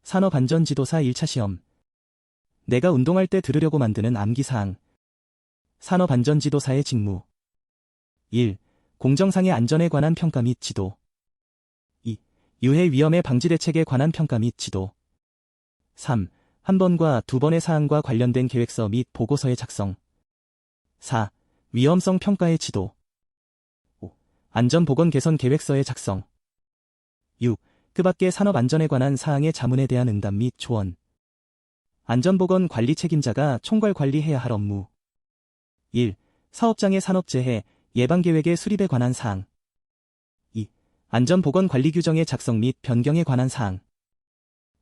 산업안전지도사 1차 시험. 내가 운동할 때 들으려고 만드는 암기사항. 산업안전지도사의 직무. 1. 공정상해 안전에 관한 평가 및 지도. 2. 유해 위험의 방지 대책에 관한 평가 및 지도. 3. 한 번과 두 번의 사항과 관련된 계획서 및 보고서의 작성. 4. 위험성 평가의 지도. 5. 안전보건 개선 계획서의 작성. 6. 그 밖의 산업안전에 관한 사항의 자문에 대한 응답 및 조언. 안전보건 관리 책임자가 총괄 관리해야 할 업무. 1. 사업장의 산업재해 예방계획의 수립에 관한 사항. 2. 안전보건 관리 규정의 작성 및 변경에 관한 사항.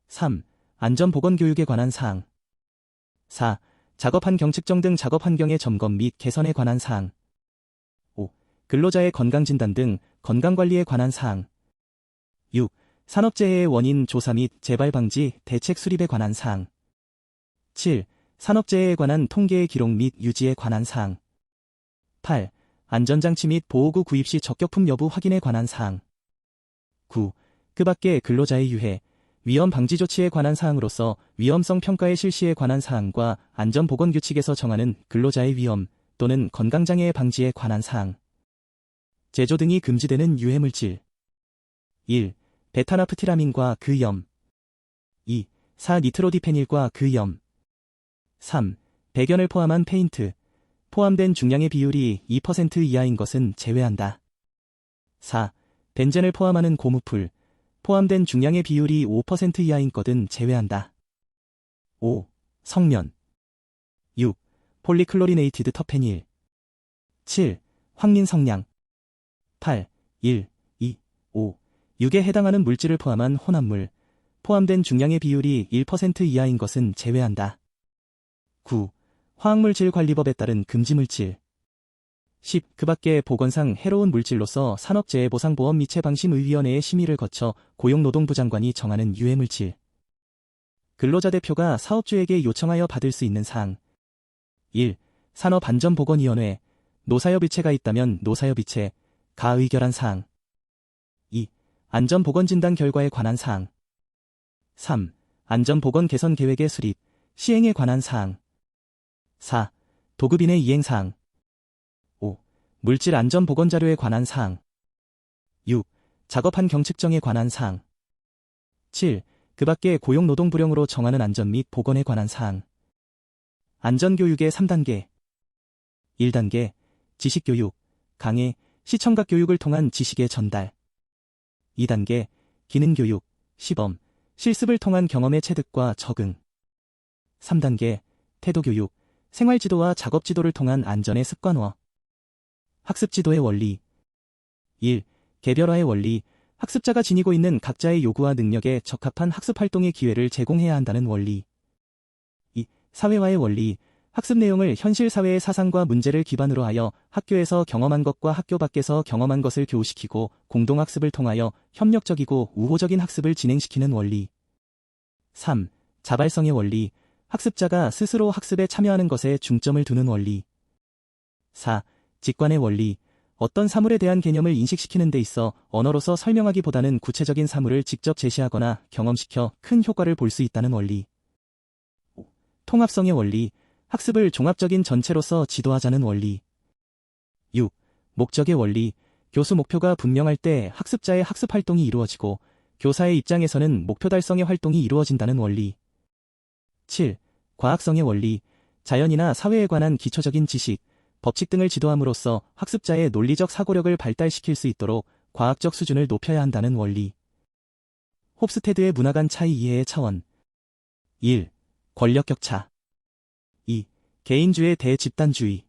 3. 안전보건교육에 관한 사항. 4. 작업환경 측정 등 작업환경의 점검 및 개선에 관한 사항. 5. 근로자의 건강진단 등 건강관리에 관한 사항. 6. 산업재해의 원인 조사 및 재발 방지 대책 수립에 관한 사항. 7. 산업재해에 관한 통계의 기록 및 유지에 관한 사항. 8. 안전장치 및 보호구 구입 시 적격품 여부 확인에 관한 사항. 9. 그 밖의 근로자의 유해, 위험 방지 조치에 관한 사항으로서 위험성 평가의 실시에 관한 사항과 안전보건규칙에서 정하는 근로자의 위험 또는 건강장애의 방지에 관한 사항. 제조 등이 금지되는 유해물질. 1. 베타나프티라민과 그 염. 2. 4. 니트로디페닐과 그 염. 3. 배견을 포함한 페인트, 포함된 중량의 비율이 2% 이하인 것은 제외한다. 4. 벤젠을 포함하는 고무풀, 포함된 중량의 비율이 5% 이하인 것은 제외한다. 5. 성면. 6. 폴리클로리네이티드 터페닐. 7. 황린성냥. 8. 1, 2, 5. 6에 해당하는 물질을 포함한 혼합물, 포함된 중량의 비율이 1% 이하인 것은 제외한다. 9. 화학물질관리법에 따른 금지물질. 10. 그 밖의 보건상 해로운 물질로서 산업재해보상보험 미체방심의위원회의 심의를 거쳐 고용노동부 장관이 정하는 유해물질. 근로자 대표가 사업주에게 요청하여 받을 수 있는 사항. 1. 산업안전보건위원회, 노사협의체가 있다면 노사협의체, 가 의결한 사항. 2. 안전보건진단 결과에 관한 사항. 3. 안전보건 개선 계획의 수립, 시행에 관한 사항. 4. 도급인의 이행사항. 5. 물질 안전보건자료에 관한 사항. 6. 작업환경 측정에 관한 사항. 7. 그 밖의 고용노동부령으로 정하는 안전 및 보건에 관한 사항. 안전교육의 3단계. 1단계, 지식교육, 강해, 시청각 교육을 통한 지식의 전달. 2단계, 기능교육, 시범, 실습을 통한 경험의 체득과 적응. 3단계, 태도교육, 생활지도와 작업지도를 통한 안전의 습관화. 학습지도의 원리. 1. 개별화의 원리, 학습자가 지니고 있는 각자의 요구와 능력에 적합한 학습활동의 기회를 제공해야 한다는 원리. 2. 사회화의 원리, 학습 내용을 현실 사회의 사상과 문제를 기반으로 하여 학교에서 경험한 것과 학교 밖에서 경험한 것을 교우시키고 공동학습을 통하여 협력적이고 우호적인 학습을 진행시키는 원리. 3. 자발성의 원리, 학습자가 스스로 학습에 참여하는 것에 중점을 두는 원리. 4. 직관의 원리, 어떤 사물에 대한 개념을 인식시키는 데 있어 언어로서 설명하기보다는 구체적인 사물을 직접 제시하거나 경험시켜 큰 효과를 볼 수 있다는 원리. 5. 통합성의 원리, 학습을 종합적인 전체로서 지도하자는 원리. 6. 목적의 원리, 교수 목표가 분명할 때 학습자의 학습 활동이 이루어지고 교사의 입장에서는 목표 달성의 활동이 이루어진다는 원리. 7. 과학성의 원리, 자연이나 사회에 관한 기초적인 지식, 법칙 등을 지도함으로써 학습자의 논리적 사고력을 발달시킬 수 있도록 과학적 수준을 높여야 한다는 원리. 홉스테드의 문화 간 차이 이해의 차원. 1. 권력 격차. 2. 개인주의 대집단주의.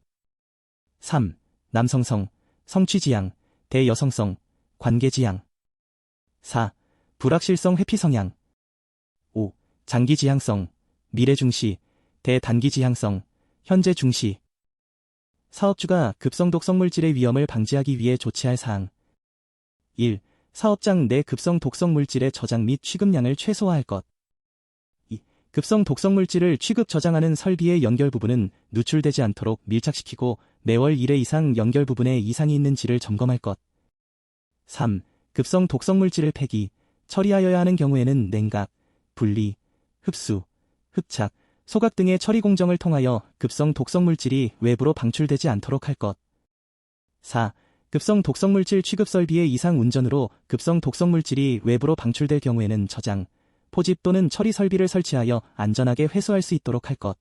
3. 남성성, 성취지향, 대여성성, 관계지향. 4. 불확실성 회피성향. 5. 장기지향성, 미래중시, 대단기지향성, 현재중시. 사업주가 급성 독성 물질의 위험을 방지하기 위해 조치할 사항. 1. 사업장 내 급성 독성 물질의 저장 및 취급량을 최소화할 것. 2. 급성 독성 물질을 취급 저장하는 설비의 연결 부분은 누출되지 않도록 밀착시키고 매월 1회 이상 연결 부분에 이상이 있는지를 점검할 것. 3. 급성 독성 물질을 폐기, 처리하여야 하는 경우에는 냉각, 분리, 흡수, 흡착, 소각 등의 처리 공정을 통하여 급성 독성 물질이 외부로 방출되지 않도록 할 것. 4. 급성 독성 물질 취급 설비의 이상 운전으로 급성 독성 물질이 외부로 방출될 경우에는 저장, 포집 또는 처리 설비를 설치하여 안전하게 회수할 수 있도록 할 것.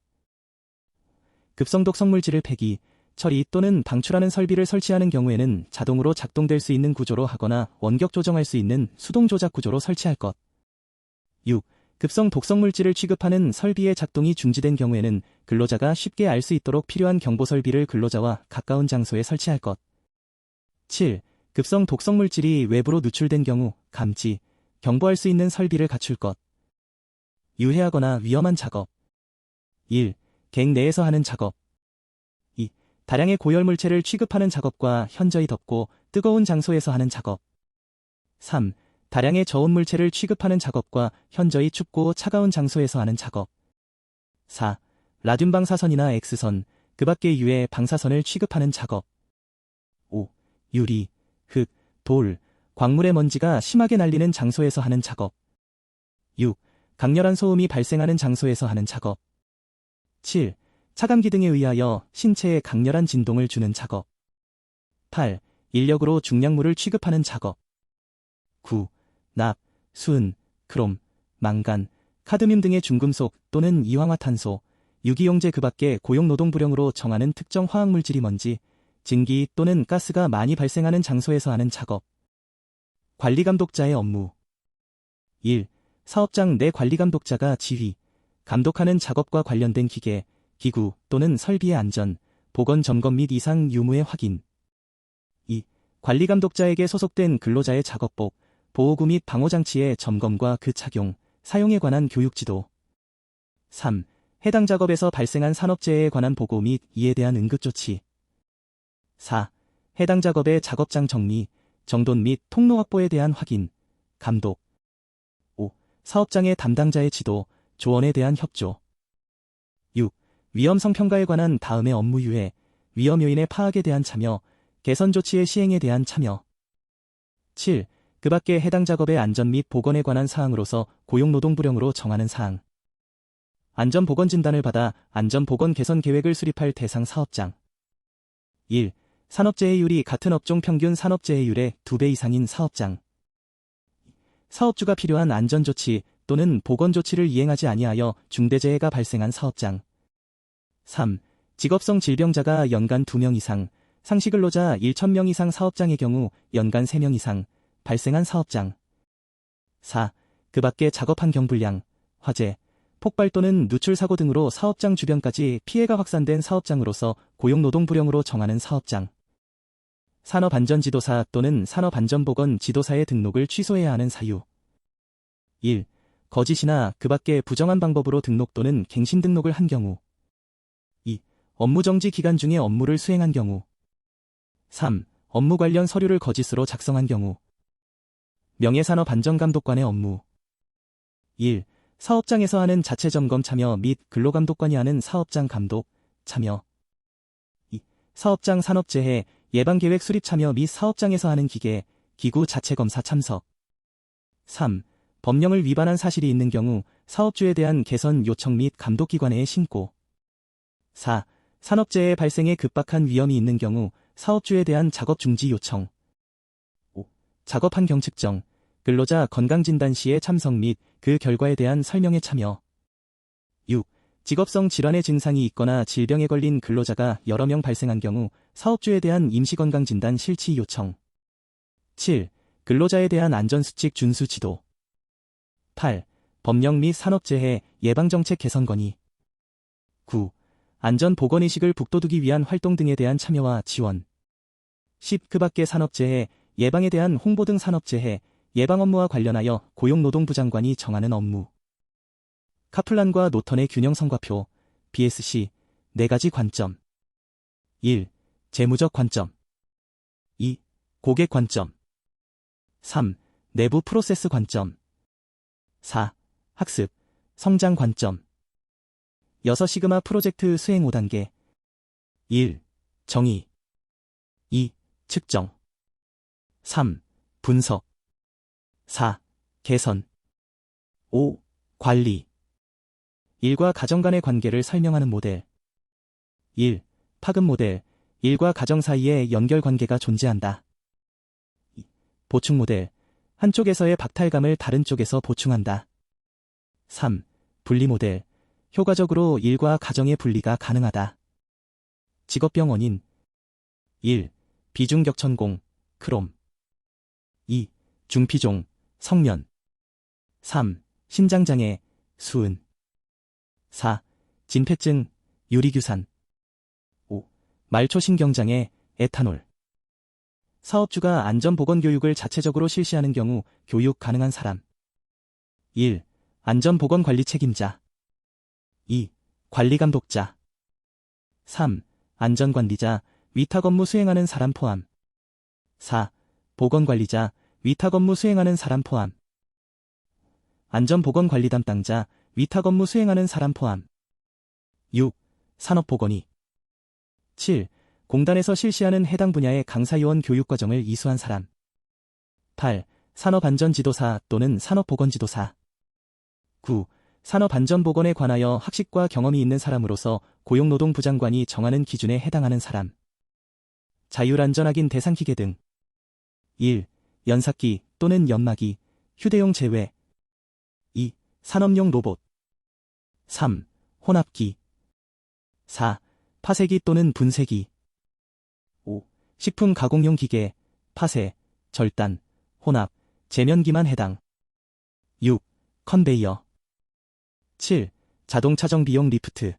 급성 독성 물질을 폐기, 처리 또는 방출하는 설비를 설치하는 경우에는 자동으로 작동될 수 있는 구조로 하거나 원격 조정할 수 있는 수동 조작 구조로 설치할 것. 6. 급성 독성 물질을 취급하는 설비의 작동이 중지된 경우에는 근로자가 쉽게 알 수 있도록 필요한 경보 설비를 근로자와 가까운 장소에 설치할 것. 7. 급성 독성 물질이 외부로 누출된 경우 감지, 경보할 수 있는 설비를 갖출 것. 유해하거나 위험한 작업. 1. 갱 내에서 하는 작업. 2. 다량의 고열물체를 취급하는 작업과 현저히 덥고 뜨거운 장소에서 하는 작업. 3. 다량의 저온물체를 취급하는 작업과 현저히 춥고 차가운 장소에서 하는 작업. 4. 라듐 방사선이나 X선, 그 밖의 유해 방사선을 취급하는 작업. 5. 유리, 흙, 돌, 광물의 먼지가 심하게 날리는 장소에서 하는 작업. 6. 강렬한 소음이 발생하는 장소에서 하는 작업. 7. 차감기 등에 의하여 신체에 강렬한 진동을 주는 작업. 8. 인력으로 중량물을 취급하는 작업. 9. 납, 수은, 크롬, 망간, 카드뮴 등의 중금속 또는 이황화탄소, 유기용제 그 밖의 고용노동부령으로 정하는 특정 화학물질이 먼지, 증기 또는 가스가 많이 발생하는 장소에서 하는 작업. 관리감독자의 업무. 1. 사업장 내 관리감독자가 지휘, 감독하는 작업과 관련된 기계, 기구 또는 설비의 안전, 보건 점검 및 이상 유무의 확인. 2. 관리감독자에게 소속된 근로자의 작업복, 보호구 및 방호장치의 점검과 그 착용, 사용에 관한 교육 지도. 3. 해당 작업에서 발생한 산업재해에 관한 보고 및 이에 대한 응급조치. 4. 해당 작업의 작업장 정리, 정돈 및 통로 확보에 대한 확인, 감독. 5. 사업장의 담당자의 지도, 조언에 대한 협조. 6. 위험성 평가에 관한 다음의 업무 유해, 위험 요인의 파악에 대한 참여, 개선 조치의 시행에 대한 참여. 7. 그 밖에 해당 작업의 안전 및 보건에 관한 사항으로서 고용노동부령으로 정하는 사항. 안전보건진단을 받아 안전보건 개선 계획을 수립할 대상 사업장. 1. 산업재해율이 같은 업종 평균 산업재해율의 2배 이상인 사업장. 사업주가 필요한 안전조치 또는 보건조치를 이행하지 아니하여 중대재해가 발생한 사업장. 3. 직업성 질병자가 연간 2명 이상, 상시근로자 1,000명 이상 사업장의 경우 연간 3명 이상 발생한 사업장. 4. 그 밖에 작업 환경 불량, 화재, 폭발 또는 누출 사고 등으로 사업장 주변까지 피해가 확산된 사업장으로서 고용노동부령으로 정하는 사업장. 산업안전지도사 또는 산업안전보건지도사의 등록을 취소해야 하는 사유. 1. 거짓이나 그 밖의 부정한 방법으로 등록 또는 갱신 등록을 한 경우. 2. 업무정지 기간 중에 업무를 수행한 경우. 3. 업무 관련 서류를 거짓으로 작성한 경우. 명예산업안전감독관의 업무. 1. 사업장에서 하는 자체점검 참여 및 근로감독관이 하는 사업장 감독, 참여. 2. 사업장 산업재해 예방계획 수립 참여 및 사업장에서 하는 기계, 기구 자체검사 참석. 3. 법령을 위반한 사실이 있는 경우 사업주에 대한 개선 요청 및 감독기관에 신고. 4. 산업재해 발생에 급박한 위험이 있는 경우 사업주에 대한 작업 중지 요청. 5. 작업 환경 측정, 근로자 건강진단 시에 참석 및 그 결과에 대한 설명에 참여. 6. 직업성 질환의 증상이 있거나 질병에 걸린 근로자가 여러 명 발생한 경우 사업주에 대한 임시건강진단 실치 요청. 7. 근로자에 대한 안전수칙 준수 지도. 8. 법령 및 산업재해 예방정책 개선 건의. 9. 안전보건의식을 북돋우기 위한 활동 등에 대한 참여와 지원. 10. 그 밖의 산업재해 예방에 대한 홍보 등 산업재해 예방 업무와 관련하여 고용노동부 장관이 정하는 업무. 카플란과 노턴의 균형 성과표, BSC, 4가지 관점. 1. 재무적 관점. 2. 고객 관점. 3. 내부 프로세스 관점. 4. 학습, 성장 관점. 6. 시그마 프로젝트 수행 5단계. 1. 정의. 2. 측정. 3. 분석. 4. 개선. 5. 관리. 일과 가정 간의 관계를 설명하는 모델. 1. 파급 모델. 일과 가정 사이에 연결관계가 존재한다. 2. 보충 모델. 한쪽에서의 박탈감을 다른 쪽에서 보충한다. 3. 분리 모델. 효과적으로 일과 가정의 분리가 가능하다. 직업병 원인. 1. 비중격천공, 크롬. 2. 중피종, 성면. 3. 심장장애, 수은. 4. 진폐증, 유리규산. 5. 말초신경장애, 에탄올. 사업주가 안전보건교육을 자체적으로 실시하는 경우 교육 가능한 사람. 1. 안전보건관리 책임자. 2. 관리감독자. 3. 안전관리자, 위탁 업무 수행하는 사람 포함. 4. 보건관리자, 위탁 업무 수행하는 사람 포함. 안전보건관리 담당자, 위탁 업무 수행하는 사람 포함. 6. 산업보건의. 7. 공단에서 실시하는 해당 분야의 강사요원 교육과정을 이수한 사람. 8. 산업안전지도사 또는 산업보건지도사. 9. 산업안전보건에 관하여 학식과 경험이 있는 사람으로서 고용노동부 장관이 정하는 기준에 해당하는 사람. 자율안전확인 대상기계 등. 1. 연삭기 또는 연마기, 휴대용 제외. 2. 산업용 로봇. 3. 혼합기. 4. 파쇄기 또는 분쇄기. 5. 식품 가공용 기계, 파쇄, 절단, 혼합, 제면기만 해당. 6. 컨베이어. 7. 자동차 정비용 리프트.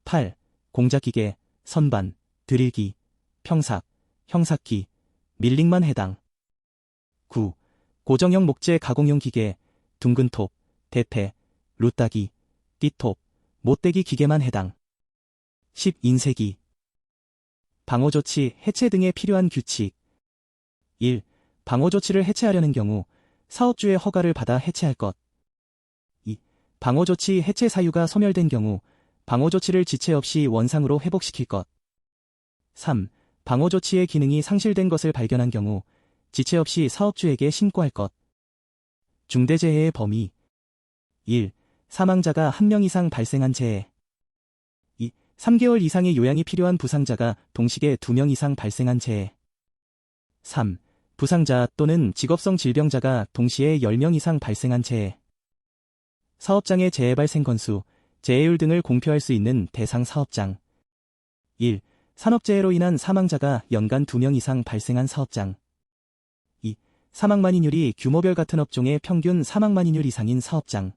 8. 공작기계, 선반, 드릴기, 평삭, 형삭기, 밀링만 해당. 9. 고정형 목재 가공용 기계, 둥근톱, 대패, 루따기, 띠톱, 못대기 기계만 해당. 10. 인쇄기. 방호조치, 해체 등에 필요한 규칙. 1. 방호조치를 해체하려는 경우 사업주의 허가를 받아 해체할 것. 2. 방호조치 해체 사유가 소멸된 경우 방호조치를 지체 없이 원상으로 회복시킬 것. 3. 방호조치의 기능이 상실된 것을 발견한 경우 지체 없이 사업주에게 신고할 것. 중대재해의 범위. 1. 사망자가 1명 이상 발생한 재해. 2. 3개월 이상의 요양이 필요한 부상자가 동시에 2명 이상 발생한 재해. 3. 부상자 또는 직업성 질병자가 동시에 10명 이상 발생한 재해. 사업장의 재해 발생 건수, 재해율 등을 공표할 수 있는 대상 사업장. 1. 산업재해로 인한 사망자가 연간 2명 이상 발생한 사업장. 2. 사망만인율이 규모별 같은 업종의 평균 사망만인율 이상인 사업장.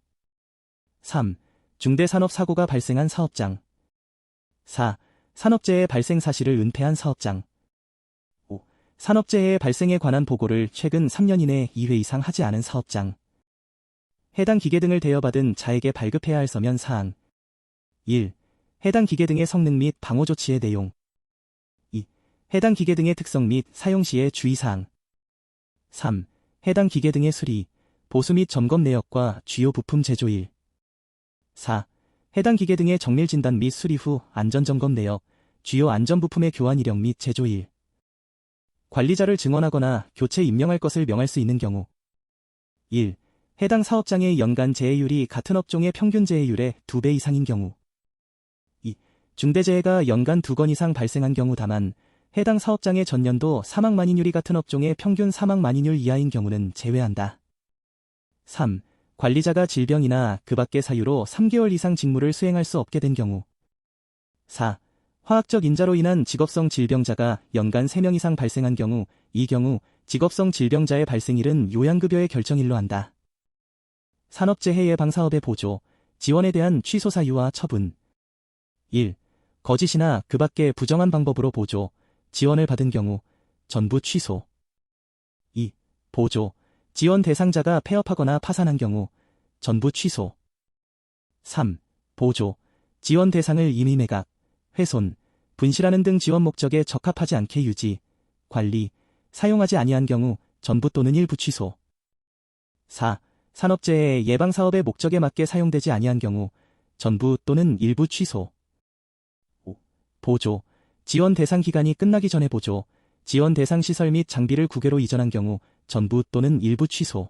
3. 중대산업사고가 발생한 사업장. 4. 산업재해 발생 사실을 은폐한 사업장. 5. 산업재해 발생에 관한 보고를 최근 3년 이내 2회 이상 하지 않은 사업장. 해당 기계 등을 대여받은 자에게 발급해야 할 서면 사항. 1. 해당 기계 등의 성능 및 방호 조치의 내용. 2. 해당 기계 등의 특성 및 사용 시의 주의사항. 3. 해당 기계 등의 수리, 보수 및 점검 내역과 주요 부품 제조일. 4. 해당 기계 등의 정밀 진단 및 수리 후 안전점검 내역, 주요 안전부품의 교환 이력 및 제조일. 관리자를 증언하거나 교체 임명할 것을 명할 수 있는 경우. 1. 해당 사업장의 연간 재해율이 같은 업종의 평균 재해율의 2배 이상인 경우. 2. 중대재해가 연간 2건 이상 발생한 경우 다만 해당 사업장의 전년도 사망만인율이 같은 업종의 평균 사망만인율 이하인 경우는 제외한다. 3. 관리자가 질병이나 그 밖의 사유로 3개월 이상 직무를 수행할 수 없게 된 경우. 4. 화학적 인자로 인한 직업성 질병자가 연간 3명 이상 발생한 경우, 이 경우 직업성 질병자의 발생일은 요양급여의 결정일로 한다. 산업재해 예방사업의 보조, 지원에 대한 취소 사유와 처분. 1. 거짓이나 그 밖의 부정한 방법으로 보조, 지원을 받은 경우 전부 취소. 2. 보조, 지원 대상자가 폐업하거나 파산한 경우 전부 취소. 3. 보조, 지원 대상을 임의 매각, 훼손, 분실하는 등 지원 목적에 적합하지 않게 유지, 관리, 사용하지 아니한 경우 전부 또는 일부 취소. 4. 산업재해 예방사업의 목적에 맞게 사용되지 아니한 경우 전부 또는 일부 취소. 5. 보조, 지원 대상 기간이 끝나기 전에 보조, 지원 대상 시설 및 장비를 국외로 이전한 경우 전부 또는 일부 취소.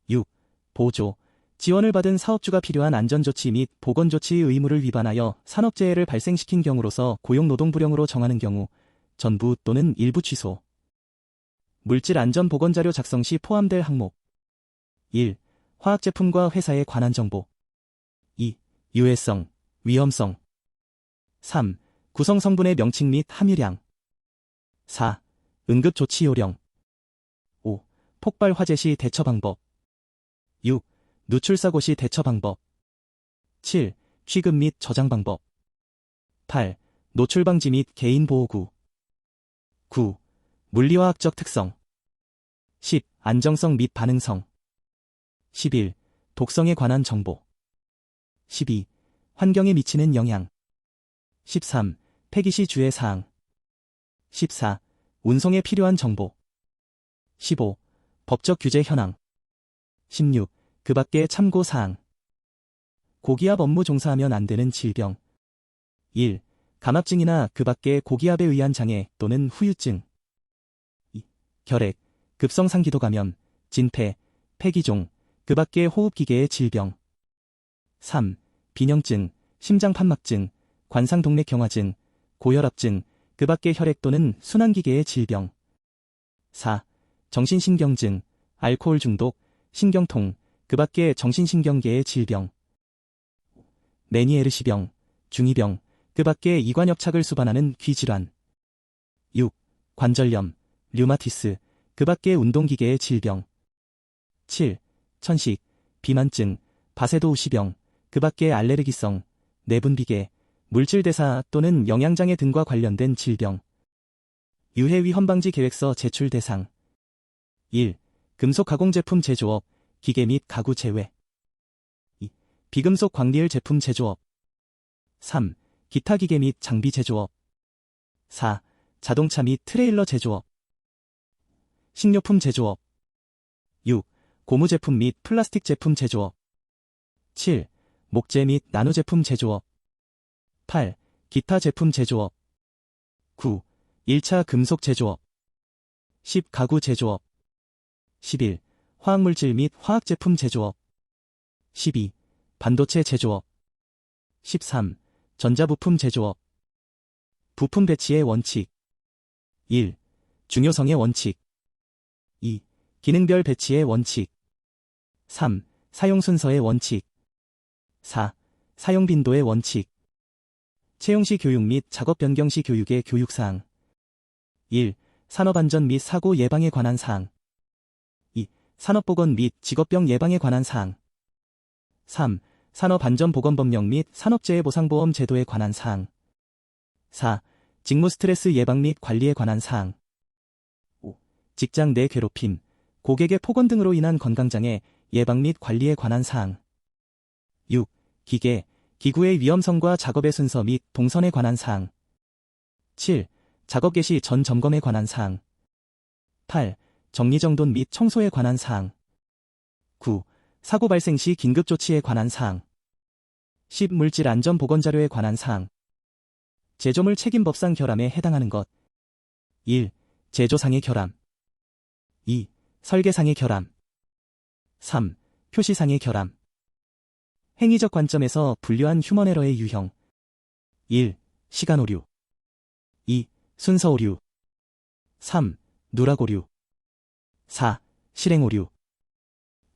6. 보조, 지원을 받은 사업주가 필요한 안전조치 및 보건조치의 의무를 위반하여 산업재해를 발생시킨 경우로서 고용노동부령으로 정하는 경우 전부 또는 일부 취소. 물질안전보건자료 작성 시 포함될 항목 1. 화학제품과 회사에 관한 정보 2. 유해성, 위험성 3. 구성성분의 명칭 및 함유량 4. 응급조치 요령 5. 폭발 화재 시 대처 방법 6. 누출사고 시 대처 방법 7. 취급 및 저장 방법 8. 노출 방지 및 개인 보호구 9. 물리화학적 특성 10. 안정성 및 반응성 11. 독성에 관한 정보 12. 환경에 미치는 영향 13. 폐기 시 주의 사항 14. 운송에 필요한 정보 15. 법적 규제 현황 16. 그 밖의 참고 사항 고기압 업무 종사하면 안 되는 질병 1. 감압증이나 그 밖의 고기압에 의한 장애 또는 후유증 2. 결핵, 급성상기도 감염, 진폐, 폐기종, 그 밖의 호흡기계의 질병 3. 빈혈증, 심장판막증, 관상동맥경화증, 고혈압증, 그 밖의 혈액 또는 순환기계의 질병 4. 정신신경증, 알코올 중독, 신경통, 그 밖의 정신신경계의 질병 메니에르시병, 중이병, 그 밖의 이관협착을 수반하는 귀질환 6. 관절염, 류마티스, 그 밖의 운동기계의 질병 7. 천식, 비만증, 바세도우시병, 그 밖의 알레르기성, 내분비계, 물질대사 또는 영양장애 등과 관련된 질병 유해위험방지 계획서 제출 대상 1. 금속 가공제품 제조업, 기계 및 가구 제외 2. 비금속 광리을 제품 제조업 3. 기타 기계 및 장비 제조업 4. 자동차 및 트레일러 제조업 식료품 제조업 6. 고무 제품 및 플라스틱 제품 제조업 7. 목재 및 나노 제품 제조업 8. 기타 제품 제조업 9. 1차 금속 제조업 10. 가구 제조업 11. 화학물질 및 화학제품 제조업 12. 반도체 제조업 13. 전자부품 제조업 부품 배치의 원칙 1. 중요성의 원칙 2. 기능별 배치의 원칙 3. 사용 순서의 원칙 4. 사용 빈도의 원칙 채용 시 교육 및 작업 변경 시 교육의 교육사항 1. 산업안전 및 사고 예방에 관한 사항 2. 산업보건 및 직업병 예방에 관한 사항 3. 산업안전보건법령 및 산업재해보상보험 제도에 관한 사항 4. 직무 스트레스 예방 및 관리에 관한 사항 5. 직장 내 괴롭힘, 고객의 폭언 등으로 인한 건강장애 예방 및 관리에 관한 사항 6. 기계, 기구의 위험성과 작업의 순서 및 동선에 관한 사항 7. 작업 개시 전 점검에 관한 사항 8. 정리정돈 및 청소에 관한 사항 9. 사고 발생 시 긴급조치에 관한 사항 10. 물질안전보건자료에 관한 사항 제조물 책임법상 결함에 해당하는 것 1. 제조상의 결함 2. 설계상의 결함 3. 표시상의 결함 행위적 관점에서 분류한 휴먼에러의 유형 1. 시간오류 2. 순서오류 3. 누락오류 4. 실행오류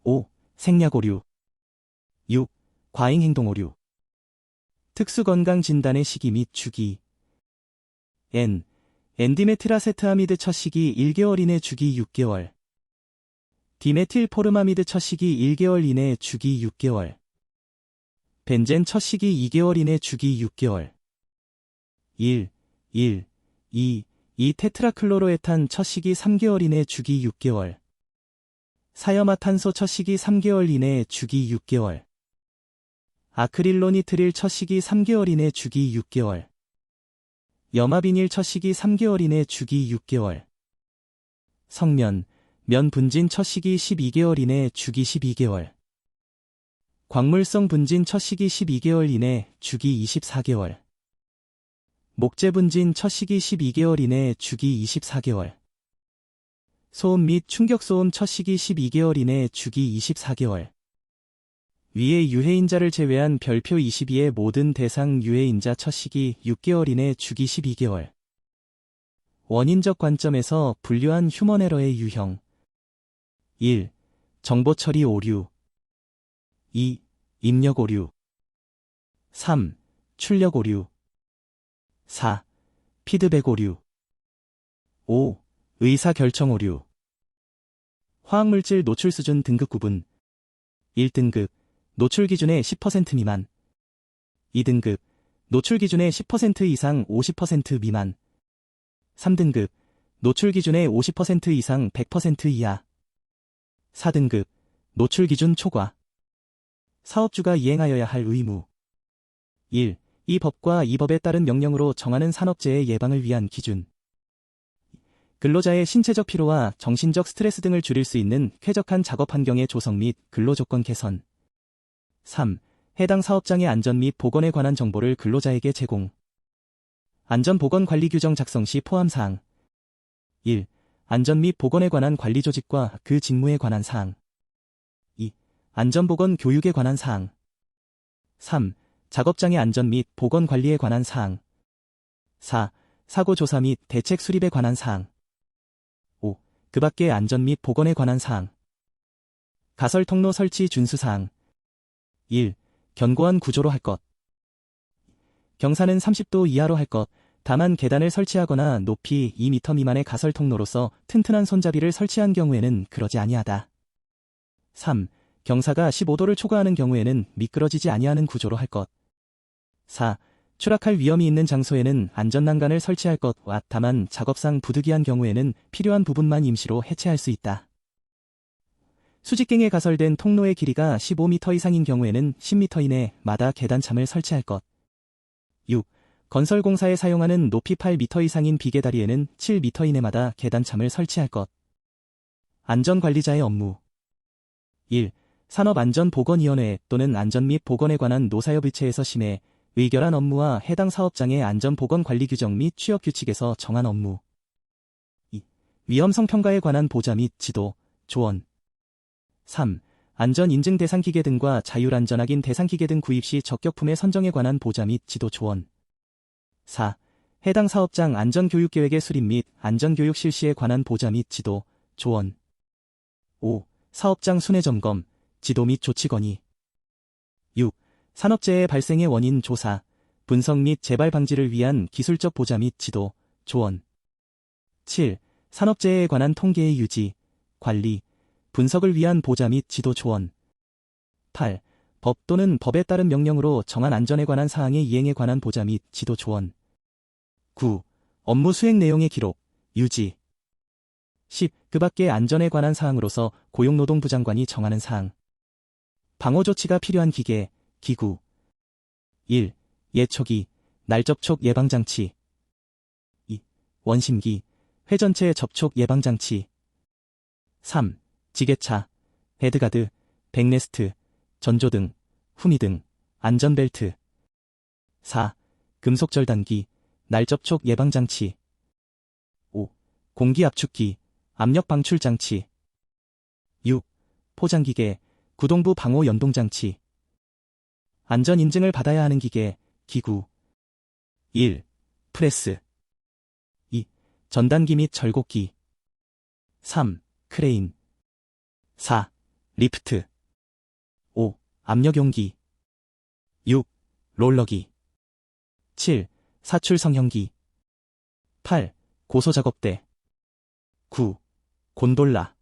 5. 생략오류 6. 과잉행동오류 특수건강진단의 시기 및 주기 N. 엔디메틸아세트아미드 첫 시기 1개월 이내 주기 6개월 디메틸포르마미드 첫 시기 1개월 이내 주기 6개월 벤젠 첫 시기 2개월 이내 주기 6개월 1. 2. 테트라클로로에탄 첫 시기 3개월 이내 주기 6개월 사염화탄소 첫 시기 3개월 이내 주기 6개월 아크릴로니트릴 첫 시기 3개월 이내 주기 6개월 염화비닐 첫 시기 3개월 이내 주기 6개월 성면, 면 분진 첫 시기 12개월 이내 주기 12개월 광물성 분진 첫 시기 12개월 이내 주기 24개월 목재 분진 첫 시기 12개월 이내 주기 24개월 소음 및 충격소음 첫 시기 12개월 이내 주기 24개월 위의 유해인자를 제외한 별표 22의 모든 대상 유해인자 첫 시기 6개월 이내 주기 12개월. 원인적 관점에서 분류한 휴먼 에러의 유형. 1. 정보 처리 오류. 2. 입력 오류. 3. 출력 오류. 4. 피드백 오류. 5. 의사 결정 오류. 화학물질 노출 수준 등급 구분. 1등급, 노출 기준의 10% 미만. 2등급, 노출 기준의 10% 이상 50% 미만. 3등급, 노출 기준의 50% 이상 100% 이하. 4등급, 노출 기준 초과. 사업주가 이행하여야 할 의무. 1. 이 법과 이 법에 따른 명령으로 정하는 산업재해 예방을 위한 기준. 근로자의 신체적 피로와 정신적 스트레스 등을 줄일 수 있는 쾌적한 작업 환경의 조성 및 근로조건 개선. 3. 해당 사업장의 안전 및 보건에 관한 정보를 근로자에게 제공. 안전보건관리 규정 작성 시 포함사항. 1. 안전 및 보건에 관한 관리 조직과 그 직무에 관한 사항. 2. 안전보건 교육에 관한 사항. 3. 작업장의 안전 및 보건 관리에 관한 사항. 4. 사고 조사 및 대책 수립에 관한 사항. 5. 그 밖의 안전 및 보건에 관한 사항. 가설 통로 설치 준수 사항. 1. 견고한 구조로 할 것. 경사는 30도 이하로 할 것. 다만 계단을 설치하거나 높이 2m 미만의 가설 통로로서 튼튼한 손잡이를 설치한 경우에는 그러지 아니하다. 3. 경사가 15도를 초과하는 경우에는 미끄러지지 아니하는 구조로 할 것. 4. 추락할 위험이 있는 장소에는 안전난간을 설치할 것. 다만 작업상 부득이한 경우에는 필요한 부분만 임시로 해체할 수 있다. 수직갱에 가설된 통로의 길이가 15m 이상인 경우에는 10m 이내마다 계단참을 설치할 것. 6. 건설공사에 사용하는 높이 8m 이상인 비계다리에는 7m 이내마다 계단참을 설치할 것. 안전관리자의 업무. 1. 산업안전보건위원회 또는 안전 및 보건에 관한 노사협의체에서 심해, 의결한 업무와 해당 사업장의 안전보건관리 규정 및 취업규칙에서 정한 업무. 2. 위험성 평가에 관한 보좌 및 지도, 조언. 3. 안전인증 대상기계 등과 자율안전확인 대상기계 등 구입 시 적격품의 선정에 관한 보좌 및 지도 조언. 4. 해당 사업장 안전교육계획의 수립 및 안전교육 실시에 관한 보좌 및 지도, 조언. 5. 사업장 순회점검, 지도 및 조치 건의. 6. 산업재해 발생의 원인 조사, 분석 및 재발 방지를 위한 기술적 보좌 및 지도, 조언. 7. 산업재해에 관한 통계의 유지, 관리, 분석을 위한 보좌 및 지도 조언. 8. 법 또는 법에 따른 명령으로 정한 안전에 관한 사항의 이행에 관한 보좌 및 지도 조언. 9. 업무 수행 내용의 기록, 유지. 10. 그 밖의 안전에 관한 사항으로서 고용노동부 장관이 정하는 사항. 방호조치가 필요한 기계, 기구. 1. 예초기, 날접촉 예방장치. 2. 원심기, 회전체 접촉 예방장치. 3. 지게차, 헤드가드, 백레스트, 전조등, 후미등, 안전벨트. 4. 금속절단기, 날접촉 예방장치. 5. 공기압축기, 압력방출장치. 6. 포장기계, 구동부 방호 연동장치. 안전인증을 받아야 하는 기계, 기구. 1. 프레스. 2. 전단기 및 절곡기. 3. 크레인. 4. 리프트. 5. 압력용기. 6. 롤러기. 7. 사출성형기. 8. 고소작업대. 9. 곤돌라.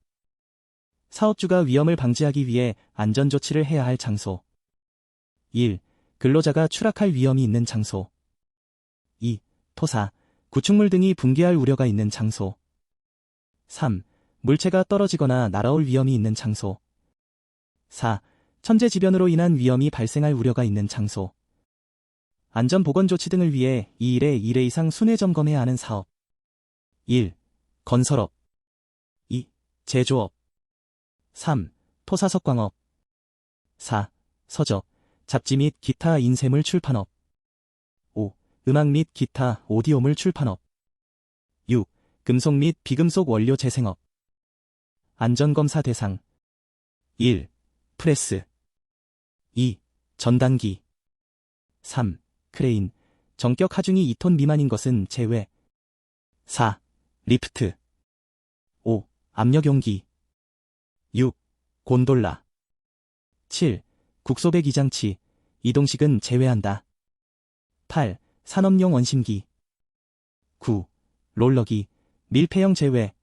사업주가 위험을 방지하기 위해 안전조치를 해야 할 장소. 1. 근로자가 추락할 위험이 있는 장소. 2. 토사, 구축물 등이 붕괴할 우려가 있는 장소. 3. 물체가 떨어지거나 날아올 위험이 있는 장소. 4. 천재지변으로 인한 위험이 발생할 우려가 있는 장소. 안전보건조치 등을 위해 2일에 1회 이상 순회점검해야 하는 사업. 1. 건설업. 2. 제조업. 3. 토사석광업. 4. 서적, 잡지 및 기타 인쇄물 출판업. 5. 음악 및 기타 오디오물 출판업. 6. 금속 및 비금속 원료 재생업. 안전검사 대상. 1. 프레스. 2. 전단기. 3. 크레인, 정격 하중이 2톤 미만인 것은 제외. 4. 리프트. 5. 압력용기. 6. 곤돌라. 7. 국소배 기장치, 이동식은 제외한다. 8. 산업용 원심기. 9. 롤러기, 밀폐형 제외.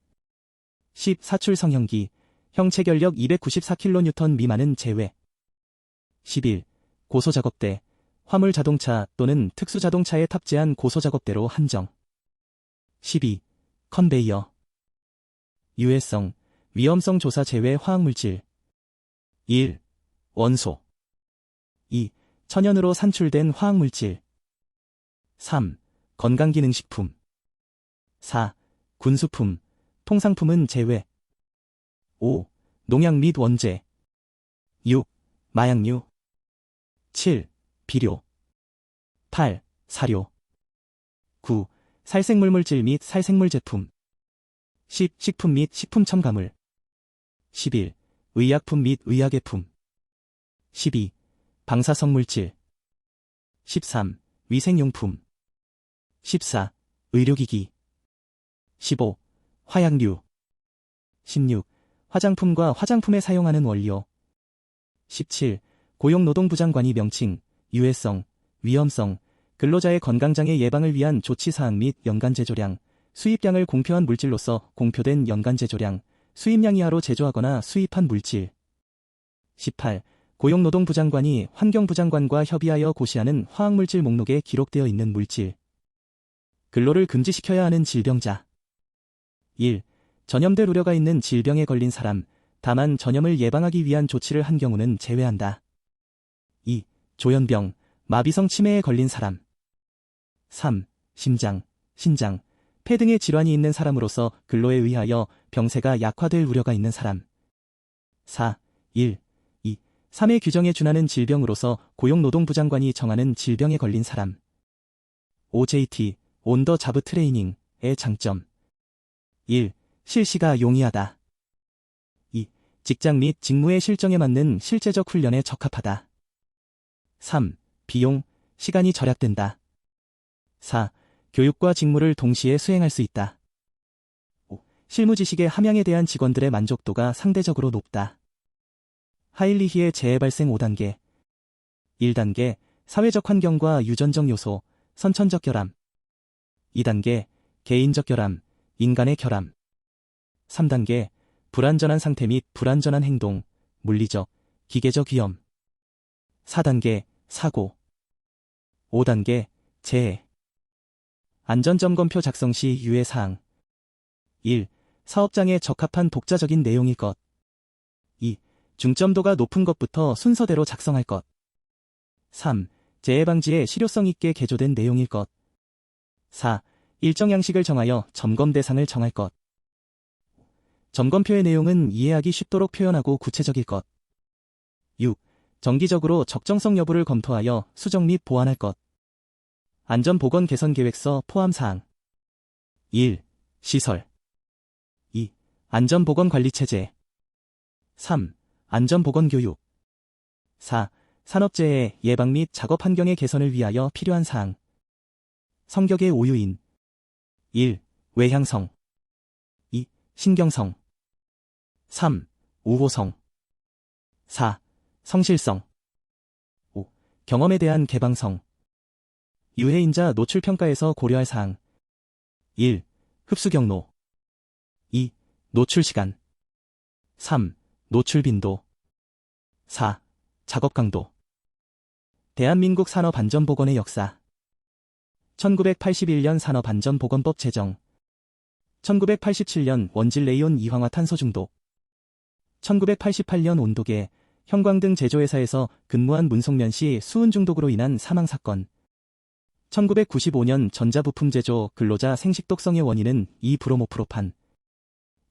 10. 사출성형기, 형 체결력 294kN 미만은 제외. 11. 고소작업대, 화물자동차 또는 특수자동차에 탑재한 고소작업대로 한정. 12. 컨베이어. 유해성, 위험성 조사 제외 화학물질. 1. 원소. 2. 천연으로 산출된 화학물질. 3. 건강기능식품. 4. 군수품, 통상품은 제외. 5. 농약 및 원재. 6. 마약류. 7. 비료. 8. 사료. 9. 살생물물질 및 살생물 제품. 10. 식품 및 식품 첨가물. 11. 의약품 및 의약예품. 12. 방사성물질. 13. 위생용품. 14. 의료기기. 15. 화약류. 16. 화장품과 화장품에 사용하는 원료. 17. 고용노동부장관이 명칭, 유해성, 위험성, 근로자의 건강장애 예방을 위한 조치사항 및 연간제조량, 수입량을 공표한 물질로서 공표된 연간제조량, 수입량 이하로 제조하거나 수입한 물질. 18. 고용노동부 장관이 환경부장관과 협의하여 고시하는 화학물질 목록에 기록되어 있는 물질. 근로를 금지시켜야 하는 질병자. 1. 전염될 우려가 있는 질병에 걸린 사람, 다만 전염을 예방하기 위한 조치를 한 경우는 제외한다. 2. 조현병, 마비성 치매에 걸린 사람. 3. 심장, 신장, 폐 등의 질환이 있는 사람으로서 근로에 의하여 병세가 약화될 우려가 있는 사람. 4. 1. 2. 3의 규정에 준하는 질병으로서 고용노동부 장관이 정하는 질병에 걸린 사람. OJT, 온 더 잡 트레이닝의 장점. 1. 실시가 용이하다. 2. 직장 및 직무의 실정에 맞는 실제적 훈련에 적합하다. 3. 비용, 시간이 절약된다. 4. 교육과 직무를 동시에 수행할 수 있다. 5. 실무 지식의 함양에 대한 직원들의 만족도가 상대적으로 높다. 하일리히의 재해 발생 5단계. 1단계, 사회적 환경과 유전적 요소, 선천적 결함. 2단계, 개인적 결함, 인간의 결함. 3단계, 불완전한 상태 및 불완전한 행동, 물리적, 기계적 위험. 4단계, 사고. 5단계, 재해. 안전점검표 작성 시 유의사항. 1. 사업장에 적합한 독자적인 내용일 것. 2. 중점도가 높은 것부터 순서대로 작성할 것. 3. 재해 방지에 실효성 있게 개조된 내용일 것. 4. 일정 양식을 정하여 점검 대상을 정할 것. 점검표의 내용은 이해하기 쉽도록 표현하고 구체적일 것. 6. 정기적으로 적정성 여부를 검토하여 수정 및 보완할 것. 안전보건 개선 계획서 포함사항. 1. 시설. 2. 안전보건관리체제. 3. 안전보건교육. 4. 산업재해 예방 및 작업 환경의 개선을 위하여 필요한 사항. 성격의 오유인. 1. 외향성. 2. 신경성. 3. 우호성. 4. 성실성. 5. 경험에 대한 개방성. 유해인자 노출평가에서 고려할 사항. 1. 흡수 경로. 2. 노출 시간. 3. 노출 빈도. 4. 작업 강도. 대한민국 산업안전보건의 역사. 1981년 산업안전보건법 제정. 1987년 원질레이온 이황화탄소 중독. 1988년 온도계, 형광등 제조회사에서 근무한 문송면 시 수은 중독으로 인한 사망사건. 1995년 전자부품 제조 근로자 생식독성의 원인은 2브로모프로판.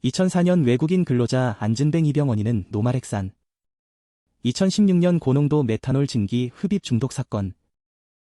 2004년 외국인 근로자 안진뱅 입영 원인은 노말핵산. 2016년 고농도 메탄올 증기 흡입 중독 사건.